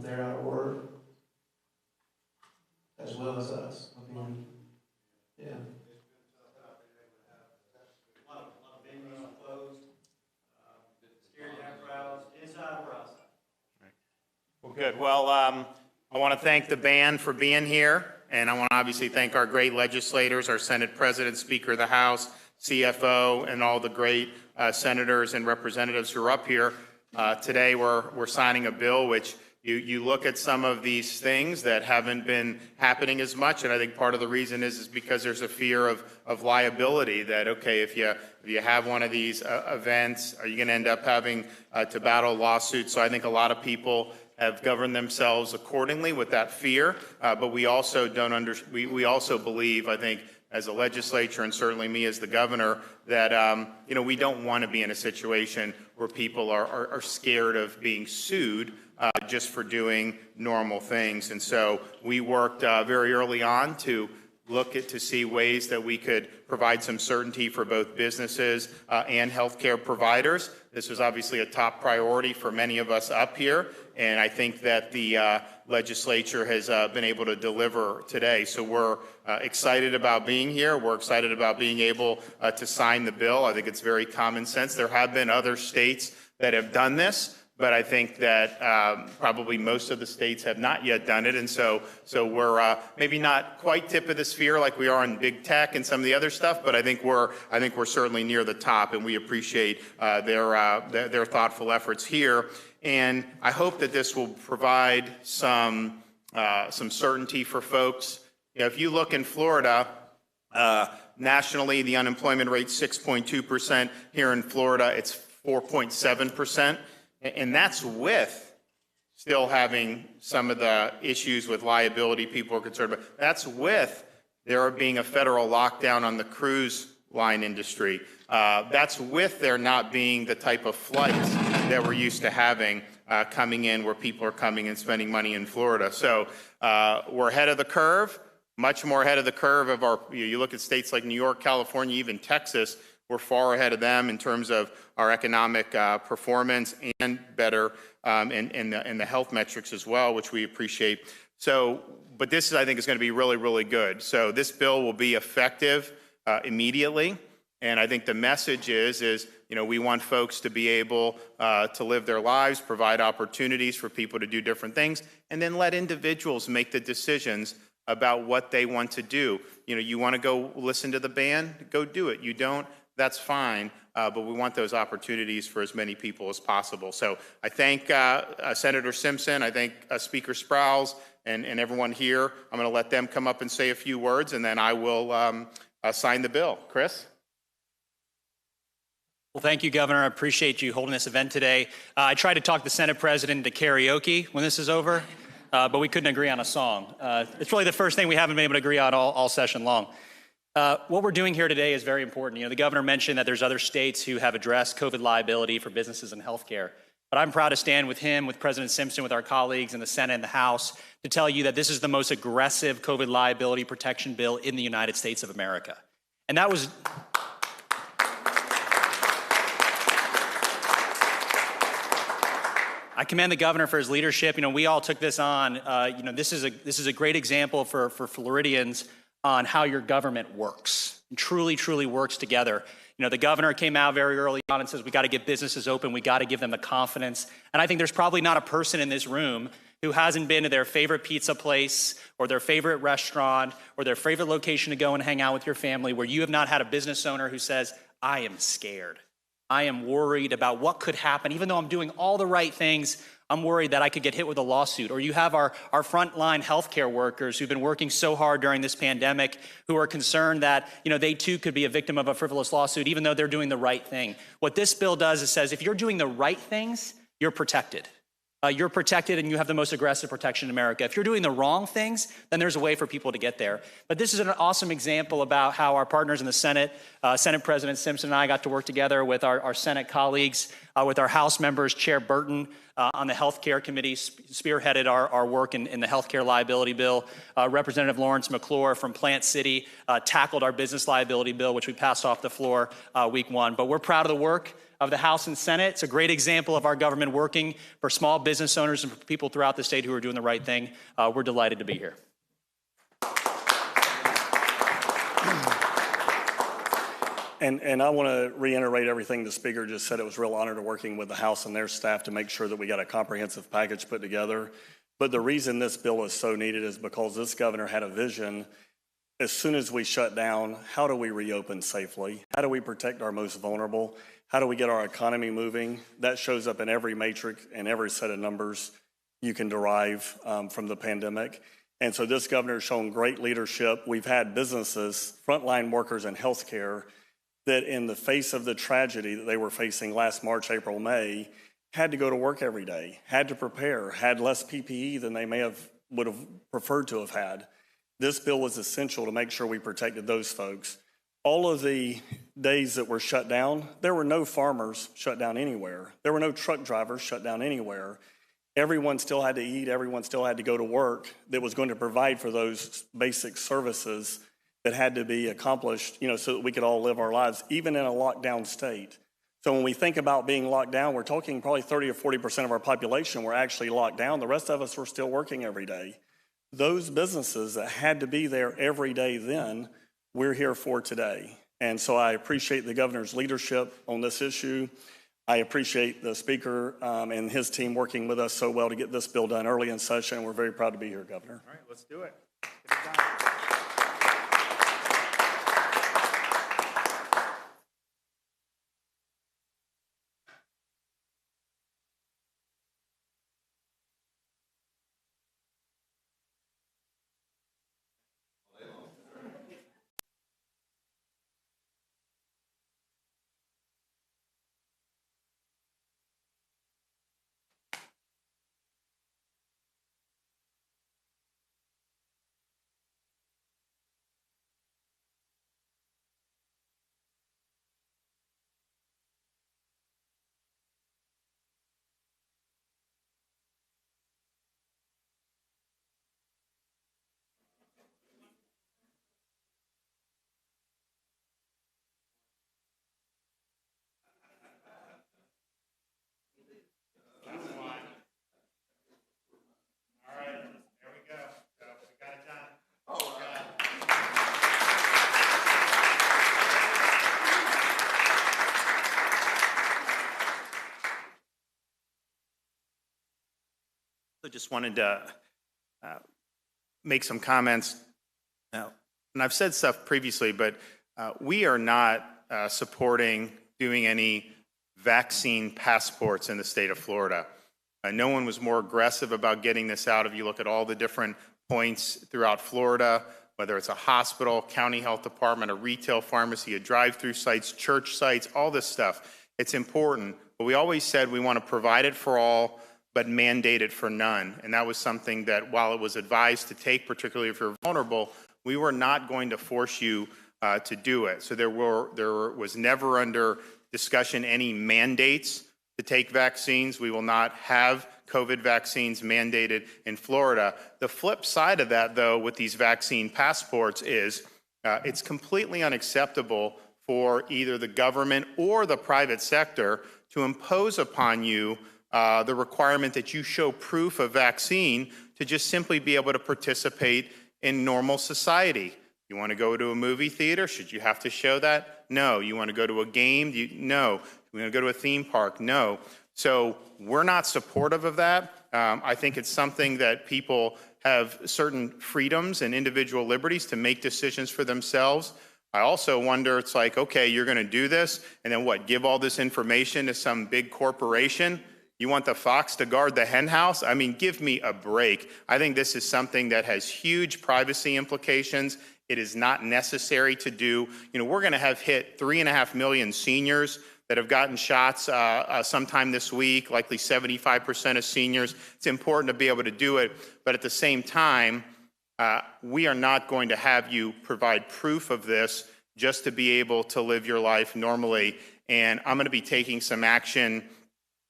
they're out of work, as well as us. I mean, yeah. A lot of venues closed, security apparatus, inside or outside. Well, good. Well, I want to thank the band for being here, and I want to obviously thank our great legislators, our Senate President, Speaker of the House, CFO, and all the great senators and representatives who are up here. Today, we're signing a bill which you look at some of these things that haven't been happening as much, and I think part of the reason is because there's a fear of liability that, okay, if you have one of these events, are you going to end up having to battle lawsuits? So I think a lot of people have governed themselves accordingly with that fear, but we also we also believe, I think, as a legislature and certainly me as the governor, that we don't want to be in a situation where people are scared of being sued just for doing normal things. And so we worked very early on to to see ways that we could provide some certainty for both businesses and healthcare providers. This was obviously a top priority for many of us up here, and I think that the legislature has been able to deliver today. So we're excited about being here. We're excited about being able to sign the bill. I think it's very common sense. There have been other states that have done this, but I think that probably most of the states have not yet done it, and so we're maybe not quite tip of the sphere like we are in big tech and some of the other stuff, but I think we're certainly near the top, and we appreciate their thoughtful efforts here. And I hope that this will provide some certainty for folks. If you look in Florida, nationally the unemployment rate's 6.2%. Here in Florida, it's 4.7%. And that's with still having some of the issues with liability people are concerned about. That's with there being a federal lockdown on the cruise line industry. That's with there not being the type of flights that we're used to having coming in where people are coming and spending money in Florida. So we're ahead of the curve, much more ahead of the curve of you look at states like New York, California, even Texas, we're far ahead of them in terms of our economic performance and better in the health metrics as well, which we appreciate. So, but this I think is going to be really, really good. So this bill will be effective immediately, and I think the message is we want folks to be able to live their lives, provide opportunities for people to do different things, and then let individuals make the decisions about what they want to do. You want to go listen to the band, go do it. You don't, that's fine, but we want those opportunities for as many people as possible. So I thank Senator Simpson, I thank Speaker Sprowls, and everyone here. I'm going to let them come up and say a few words, and then I will sign the bill. Chris? Well, thank you, Governor. I appreciate you holding this event today. I tried to talk the Senate President into karaoke when this is over, but we couldn't agree on a song. It's really the first thing we haven't been able to agree on all session long. What we're doing here today is very important. The governor mentioned that there's other states who have addressed COVID liability for businesses and healthcare. But I'm proud to stand with him, with President Simpson, with our colleagues in the Senate and the House to tell you that this is the most aggressive COVID liability protection bill in the United States of America. And that was... I commend the governor for his leadership. We all took this on. This is a great example for Floridians on how your government works, and truly works together. The governor came out very early on and says, we got to get businesses open, we got to give them the confidence. And I think there's probably not a person in this room who hasn't been to their favorite pizza place or their favorite restaurant or their favorite location to go and hang out with your family where you have not had a business owner who says, I am scared. I am worried about what could happen. Even though I'm doing all the right things, I'm worried that I could get hit with a lawsuit. Or you have our frontline healthcare workers who've been working so hard during this pandemic who are concerned that they too could be a victim of a frivolous lawsuit, even though they're doing the right thing. What this bill does is says if you're doing the right things, you're protected. You're protected and you have the most aggressive protection in America. If you're doing the wrong things, then there's a way for people to get there. But this is an awesome example about how our partners in the Senate, Senate President Simpson and I got to work together with our Senate colleagues, with our House members, Chair Burton, on the healthcare committee, spearheaded our work in the healthcare liability bill. Representative Lawrence McClure from Plant City tackled our business liability bill, which we passed off the floor week one. But we're proud of the work of the House and Senate. It's a great example of our government working for small business owners and for people throughout the state who are doing the right thing. We're delighted to be here. And I want to reiterate everything the speaker just said. It was a real honor to working with the House and their staff to make sure that we got a comprehensive package put together. But the reason this bill is so needed is because this governor had a vision. As soon as we shut down, how do we reopen safely? How do we protect our most vulnerable? How do we get our economy moving? That shows up in every matrix and every set of numbers you can derive from the pandemic. And so this governor has shown great leadership. We've had businesses, frontline workers in healthcare, that in the face of the tragedy that they were facing last March, April, May, had to go to work every day, had to prepare, had less PPE than they would have preferred to have had. This bill was essential to make sure we protected those folks. All of the days that were shut down, there were no farmers shut down anywhere. There were no truck drivers shut down anywhere. Everyone still had to eat. Everyone still had to go to work that was going to provide for those basic services that had to be accomplished, so that we could all live our lives, even in a lockdown state. So when we think about being locked down, we're talking probably 30 or 40% of our population were actually locked down. The rest of us were still working every day. Those businesses that had to be there every day then, we're here for today. And so I appreciate the governor's leadership on this issue. I appreciate the speaker and his team working with us so well to get this bill done early in session. We're very proud to be here, Governor. All right, let's do it. Get it done. I just wanted to make some comments. Now, and I've said stuff previously, but we are not supporting doing any vaccine passports in the state of Florida. No one was more aggressive about getting this out. If you look at all the different points throughout Florida, whether it's a hospital, county health department, a retail pharmacy, a drive-through sites, church sites, all this stuff, it's important. But we always said we want to provide it for all, but mandate it for none. And that was something that, while it was advised to take, particularly if you're vulnerable, we were not going to force you to do it. So there was never under discussion any mandates to take vaccines. We will not have COVID vaccines mandated in Florida. The flip side of that, though, with these vaccine passports is it's completely unacceptable for either the government or the private sector to impose upon you the requirement that you show proof of vaccine to just simply be able to participate in normal society. You want to go to a movie theater? Should you have to show that? No. You want to go to a game? No. You want to go to a theme park? No. So we're not supportive of that. I think it's something that people have certain freedoms and individual liberties to make decisions for themselves. I also wonder, it's like, okay, you're going to do this, and then what, give all this information to some big corporation? You want the fox to guard the hen house? I mean, give me a break. I think this is something that has huge privacy implications. It is not necessary to do. We're going to have hit 3.5 million seniors that have gotten shots sometime this week, likely 75% of seniors. It's important to be able to do it, but at the same time, we are not going to have you provide proof of this just to be able to live your life normally. And I'm going to be taking some action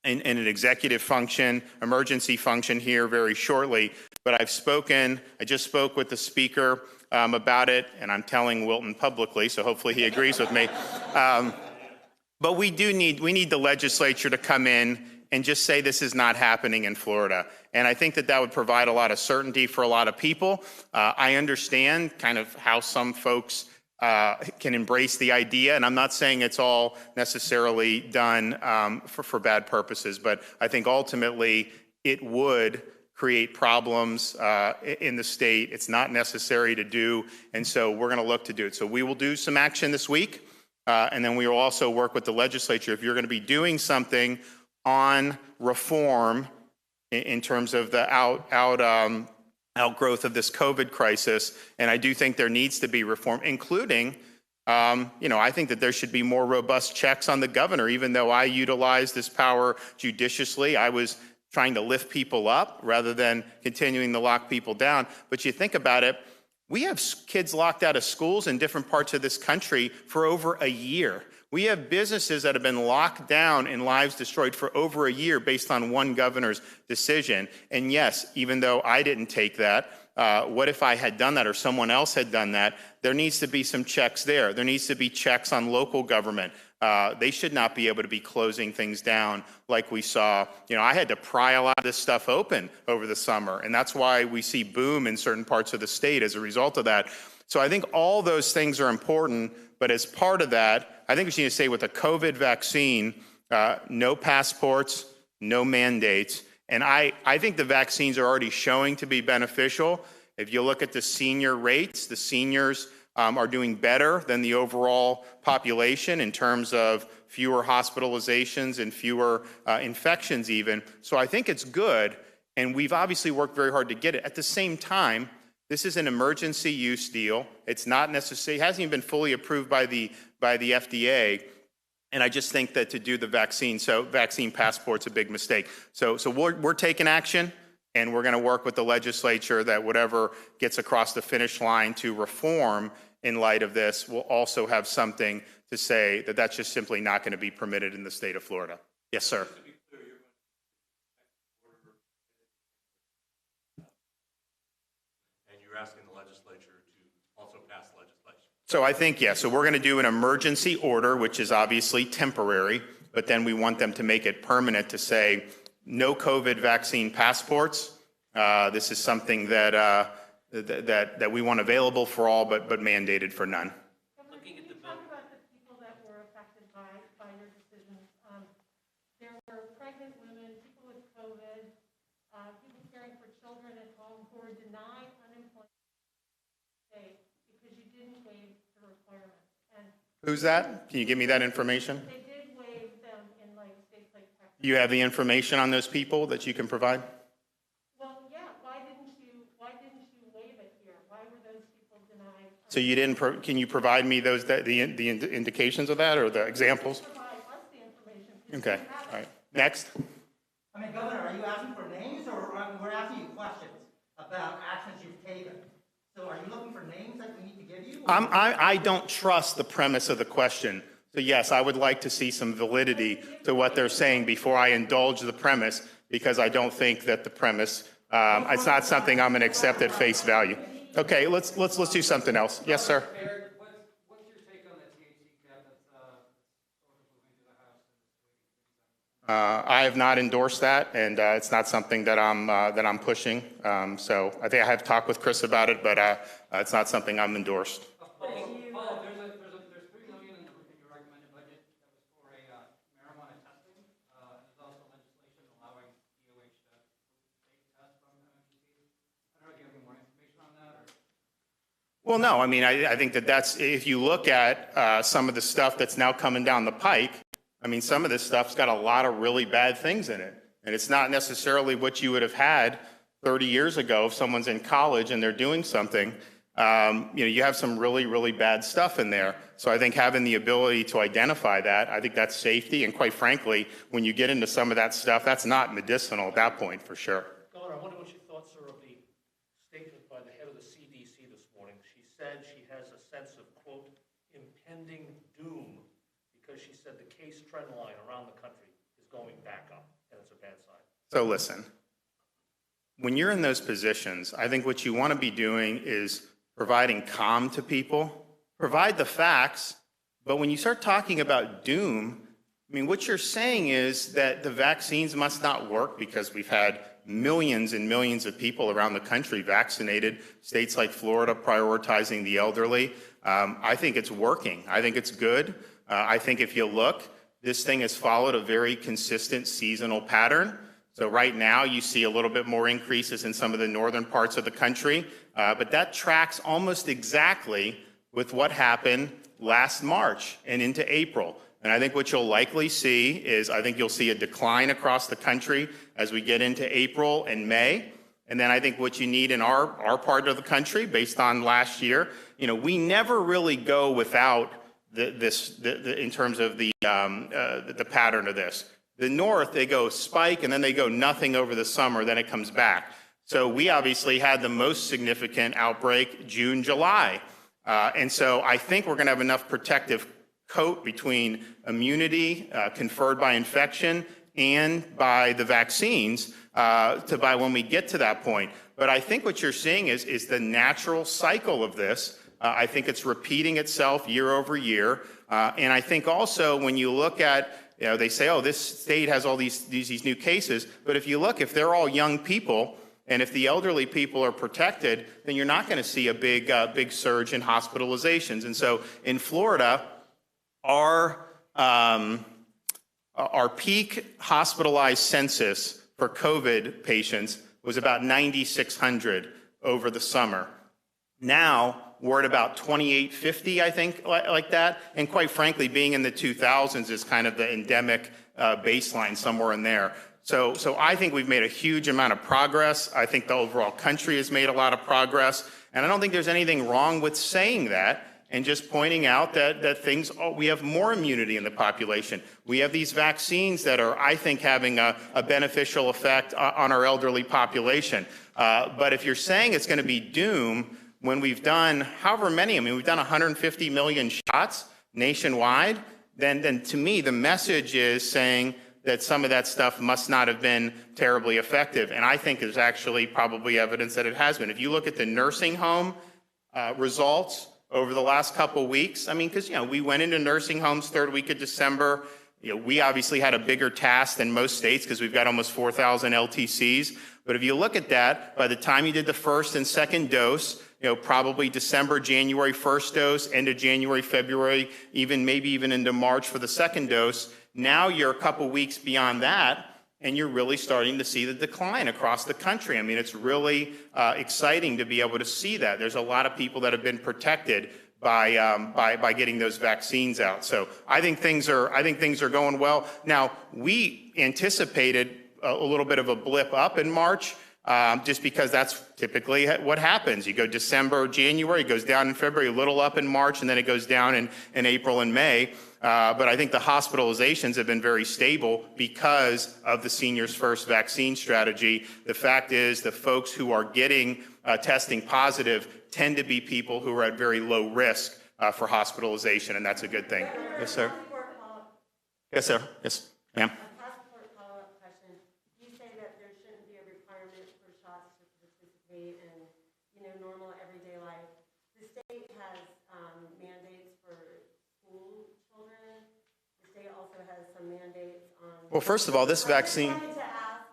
in an executive function, emergency function here very shortly. But I just spoke with the speaker about it, and I'm telling Wilton publicly, so hopefully he agrees with me. But we need the legislature to come in and just say this is not happening in Florida. And I think that would provide a lot of certainty for a lot of people. I understand kind of how some folks can embrace the idea, and I'm not saying it's all necessarily done for bad purposes, but I think ultimately it would create problems in the state. It's not necessary to do, and so we're going to look to do it. So we will do some action this week, and then we will also work with the legislature. If you're going to be doing something on reform in terms of the outgrowth of this COVID crisis, and I do think there needs to be reform, including, I think that there should be more robust checks on the governor. Even though I utilize this power judiciously, I was trying to lift people up rather than continuing to lock people down. But you think about it, we have kids locked out of schools in different parts of this country for over a year. We have businesses that have been locked down and lives destroyed for over a year based on one governor's decision. And yes, even though I didn't take that, what if I had done that or someone else had done that? There needs to be some checks there. There needs to be checks on local government. They should not be able to be closing things down like we saw. I had to pry a lot of this stuff open over the summer, and that's why we see boom in certain parts of the state as a result of that. So I think all those things are important, but as part of that, I think we need to say with a COVID vaccine, no passports, no mandates. And I think the vaccines are already showing to be beneficial. If you look at the senior rates, the seniors are doing better than the overall population in terms of fewer hospitalizations and fewer infections even. So I think it's good, and we've obviously worked very hard to get it. At the same time, this is an emergency use deal. It's not necessary, it hasn't even been fully approved by the FDA. And I just think that to do the vaccine passport's a big mistake. So we're taking action, and we're going to work with the legislature that whatever gets across the finish line to reform in light of this will also have something to say that that's just simply not going to be permitted in the state of Florida. Yes, sir. And you're asking the legislature to also pass legislation. So I think, yeah, so we're going to do an emergency order, which is obviously temporary, but then we want them to make it permanent to say no COVID vaccine passports. This is something that we want available for all, but mandated for none. Can you talk about the people that were affected by your decisions? There were pregnant women, people with COVID, people caring for children at home who were denied unemployment state because you didn't waive the requirements. And Who's that? Can you give me that information? they did waive them in states like Texas. You have the information on those people that you can provide? Well, yeah. Why didn't you waive it here? Why were those people denied? So you didn't, can you provide me the indications of that or the examples? Provide us the information. because Okay, we have it. all right. Next. I mean, Governor, are you asking for names, or we're asking you questions about actions you've taken? So are you looking for names that we need to give you? I don't trust the premise of the question. So yes, I would like to see some validity to what they're saying before I indulge the premise, because I don't think that the premise, it's not something I'm going to accept at face value. Okay, let's do something else. Yes, sir. What's your take on the THC cap that's moving to the House? I have not endorsed that, and it's not something that I'm pushing. So I think I have talked with Chris about it, but it's not something I'm endorsed. Paul, there's $3 million in your recommended budget that was for a marijuana testing. There's also legislation allowing DOH to take tests from MMTC. I don't know if you have any more information on that, or. Well, no, I mean, I think that's, if you look at some of the stuff that's now coming down the pike, I mean, some of this stuff's got a lot of really bad things in it. And it's not necessarily what you would have had 30 years ago if someone's in college and they're doing something. You have some really, really bad stuff in there. So I think having the ability to identify that, I think that's safety. And quite frankly, when you get into some of that stuff, that's not medicinal at that point for sure. Governor, I wonder what your thoughts are of the statement by the head of the CDC this morning. She said she has a sense of, quote, impending doom, because she said the case trend line around the country is going back up. and it's a bad sign. So listen, when you're in those positions, I think what you want to be doing is providing calm to people, provide the facts, but when you start talking about doom, I mean, what you're saying is that the vaccines must not work because we've had millions and millions of people around the country vaccinated, states like Florida prioritizing the elderly. I think it's working. I think it's good. I think if you look, this thing has followed a very consistent seasonal pattern. So right now you see a little bit more increases in some of the northern parts of the country, but that tracks almost exactly with what happened last March and into April. And I think what you'll likely see is I think you'll see a decline across the country as we get into April and May. And then I think what you need in our part of the country, based on last year, we never really go without in terms of the pattern of this. The North, they go spike and then they go nothing over the summer, then it comes back. So we obviously had the most significant outbreak June, July. And so I think we're going to have enough protective coat between immunity conferred by infection and by the vaccines by when we get to that point. But I think what you're seeing is the natural cycle of this. I think it's repeating itself year over year. And I think also when you look at, they say, oh, this state has all these new cases. But if you look, if they're all young people, and if the elderly people are protected, then you're not going to see a big surge in hospitalizations. And so in Florida, our peak hospitalized census for COVID patients was about 9,600 over the summer. Now we're at about 2,850, I think, like that. And quite frankly, being in the 2000s is kind of the endemic baseline, somewhere in there. So I think we've made a huge amount of progress. I think the overall country has made a lot of progress. And I don't think there's anything wrong with saying that and just pointing out that we have more immunity in the population. We have these vaccines that are, I think, having a beneficial effect on our elderly population. But if you're saying it's going to be doom when we've done however many, we've done 150 million shots nationwide, then to me, the message is saying that some of that stuff must not have been terribly effective. And I think there's actually probably evidence that it has been. If you look at the nursing home results over the last couple weeks, because, we went into nursing homes third week of December. We obviously had a bigger task than most states because we've got almost 4,000 LTCs. But if you look at that, by the time you did the first and second dose, probably December, January, first dose, end of January, February, maybe even into March for the second dose. Now you're a couple weeks beyond that, and you're really starting to see the decline across the country. It's really exciting to be able to see that. There's a lot of people that have been protected by getting those vaccines out. So I think things are going well. Now, we anticipated a little bit of a blip up in March, just because that's typically what happens. You go December, January, it goes down in February, a little up in March, and then it goes down in April and May. But I think the hospitalizations have been very stable because of the Seniors First vaccine strategy. The fact is the folks who are getting testing positive tend to be people who are at very low risk for hospitalization, and that's a good thing. Yes, sir. Yes, sir. Yes, ma'am. Normal everyday life. The state has mandates for school children. The state also has some mandates on. Well, first of all, this vaccine. I wanted to ask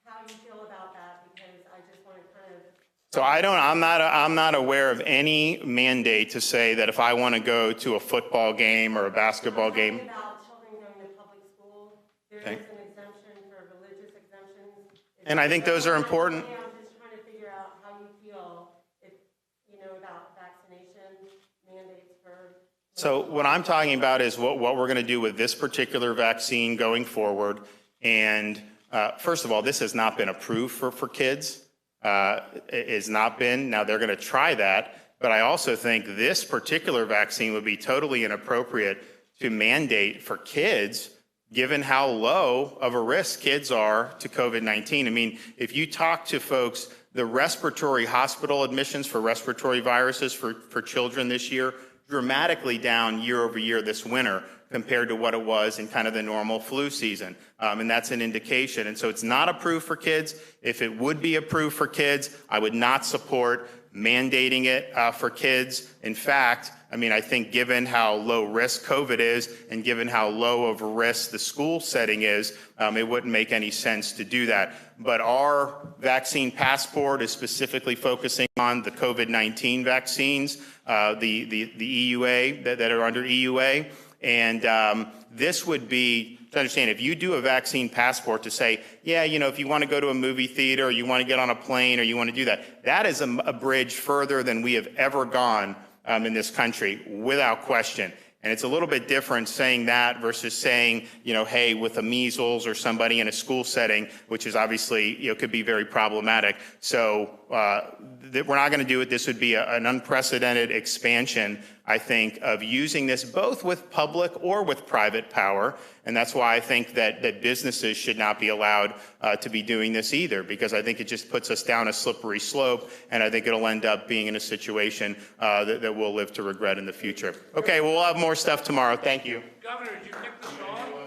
how you feel about that because I just want to kind of. So I'm not aware of any mandate to say that if I want to go to a football game or a basketball game. I'm talking about children going to public school. There is an exemption for religious exemptions. And I think those are important. So what I'm talking about is what we're going to do with this particular vaccine going forward. And first of all, this has not been approved for kids. It has not been. Now they're going to try that. But I also think this particular vaccine would be totally inappropriate to mandate for kids, given how low of a risk kids are to COVID-19. If you talk to folks, the respiratory hospital admissions for respiratory viruses for children this year, dramatically down year over year this winter compared to what it was in kind of the normal flu season. And that's an indication. And so it's not approved for kids. If it would be approved for kids, I would not support mandating it for kids. In fact, I mean, I think given how low risk COVID is and given how low of a risk the school setting is, it wouldn't make any sense to do that. But our vaccine passport is specifically focusing on the COVID-19 vaccines, the EUA that are under EUA. And this would be, to understand, if you do a vaccine passport to say, yeah, you know, if you want to go to a movie theater or you want to get on a plane or you want to do that, that is a bridge further than we have ever gone in this country, without question. And it's a little bit different saying that versus saying, you know, hey, with the measles or somebody in a school setting, which is obviously, you know, could be very problematic. So we're not going to do it. This would be an unprecedented expansion, I think, of using this both with public or with private power. And that's why I think that businesses should not be allowed to be doing this either, because I think it just puts us down a slippery slope, and I think it'll end up being in a situation that we'll live to regret in the future. Okay, well, we'll have more stuff tomorrow. Thank you. Governor, did you pick the song?